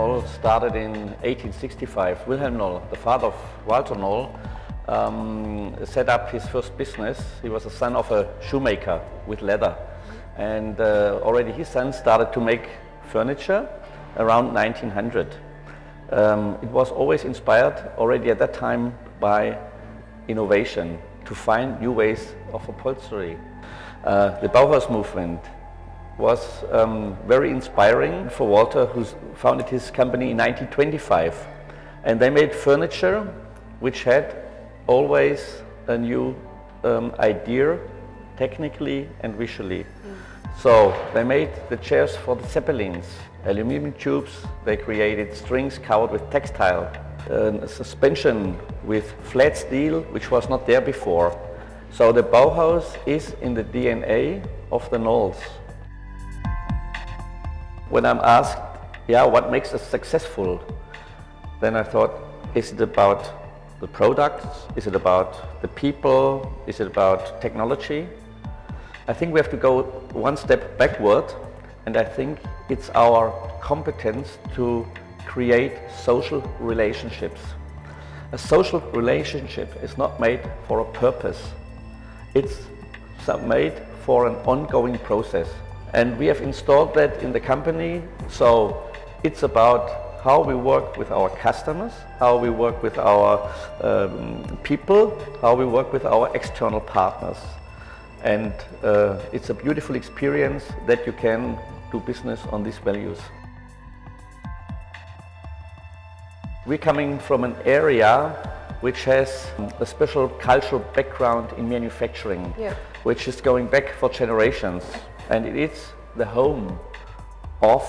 Knoll started in 1865. Wilhelm Knoll, the father of Walter Knoll, set up his first business. He was the son of a shoemaker with leather. And already his son started to make furniture around 1900. It was always inspired already at that time by innovation, to find new ways of upholstery. The Bauhaus movement was very inspiring for Walter, who founded his company in 1925. And they made furniture which had always a new idea, technically and visually. So they made the chairs for the Zeppelins, aluminum tubes. They created strings covered with textile, a suspension with flat steel, which was not there before. So the Bauhaus is in the DNA of the Knolls. When I'm asked, yeah, what makes us successful? Then I thought, is it about the products? Is it about the people? Is it about technology? I think we have to go one step backward, and I think it's our competence to create social relationships. A social relationship is not made for a purpose. It's made for an ongoing process. And we have installed that in the company, so it's about how we work with our customers, how we work with our people, how we work with our external partners. And it's a beautiful experience that you can do business on these values. We're coming from an area which has a special cultural background in manufacturing, which is going back for generations. And it is the home of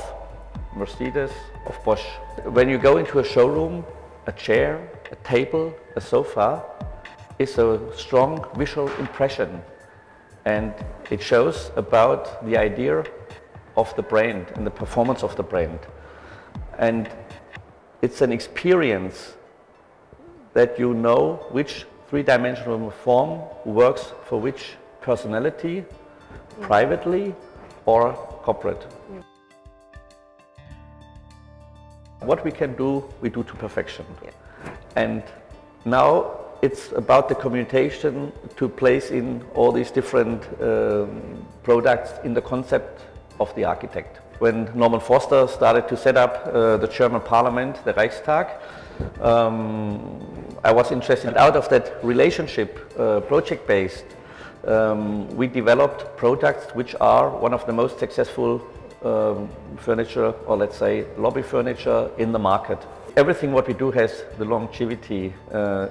Mercedes, of Bosch. When you go into a showroom, a chair, a table, a sofa is a strong visual impression. And it shows about the idea of the brand and the performance of the brand. And it's an experience that you know which three-dimensional form works for which personality, privately or corporate. What we can do, we do to perfection. And now it's about the communication to place in all these different products in the concept of the architect. When Norman Foster started to set up the German parliament, the Reichstag, I was interested. And out of that relationship, project-based, we developed products which are one of the most successful furniture, or let's say lobby furniture, in the market. Everything what we do has the longevity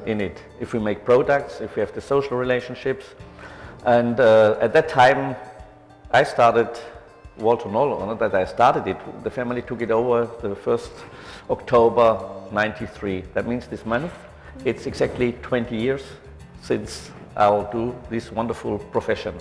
in it. If we make products, if we have the social relationships. And at that time I started Walter Knoll, or not that I started it, the family took it over the 1st October 93. That means this month it's exactly 20 years since I'll do this wonderful profession.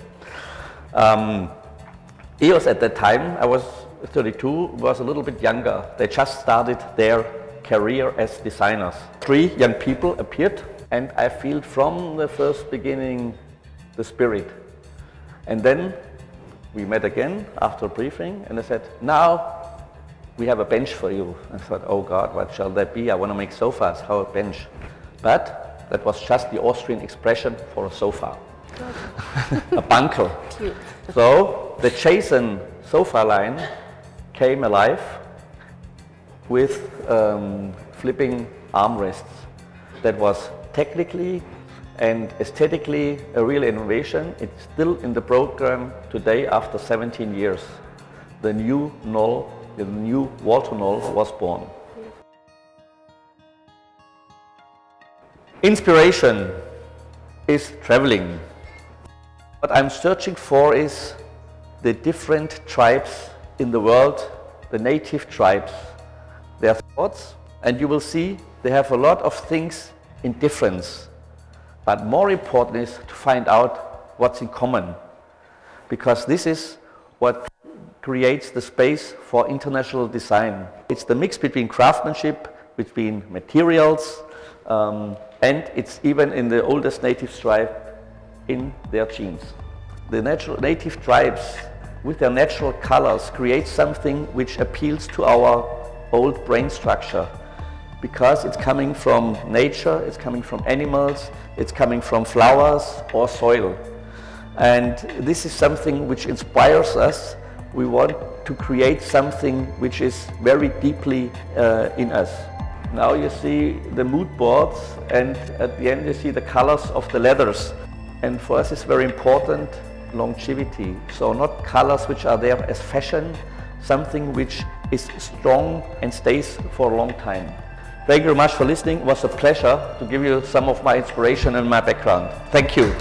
EOS at that time, I was 32, was a little bit younger. They just started their career as designers. 3 young people appeared, and I feel from the first beginning the spirit. And then we met again after a briefing, and I said, now we have a bench for you. I thought, oh God, what shall that be? I want to make sofas, how a bench? But that was just the Austrian expression for a sofa. A bunker. Cute. So the Jason sofa line came alive with flipping armrests. That was technically and aesthetically a real innovation. It's still in the program today after 17 years. The new Knoll, the new Walter Knoll was born. Inspiration is traveling. What I'm searching for is the different tribes in the world, the native tribes, their thoughts, and you will see they have a lot of things in difference. But more important is to find out what's in common, because this is what creates the space for international design. It's the mix between craftsmanship, between materials, and it's even in the oldest native tribe in their genes. The native tribes with their natural colors create something which appeals to our old brain structure, because it's coming from nature, it's coming from animals, it's coming from flowers or soil. And this is something which inspires us. We want to create something which is very deeply in us. Now you see the mood boards, and at the end you see the colors of the leathers. And for us it's very important, longevity. So not colors which are there as fashion, something which is strong and stays for a long time. Thank you very much for listening. It was a pleasure to give you some of my inspiration and my background. Thank you.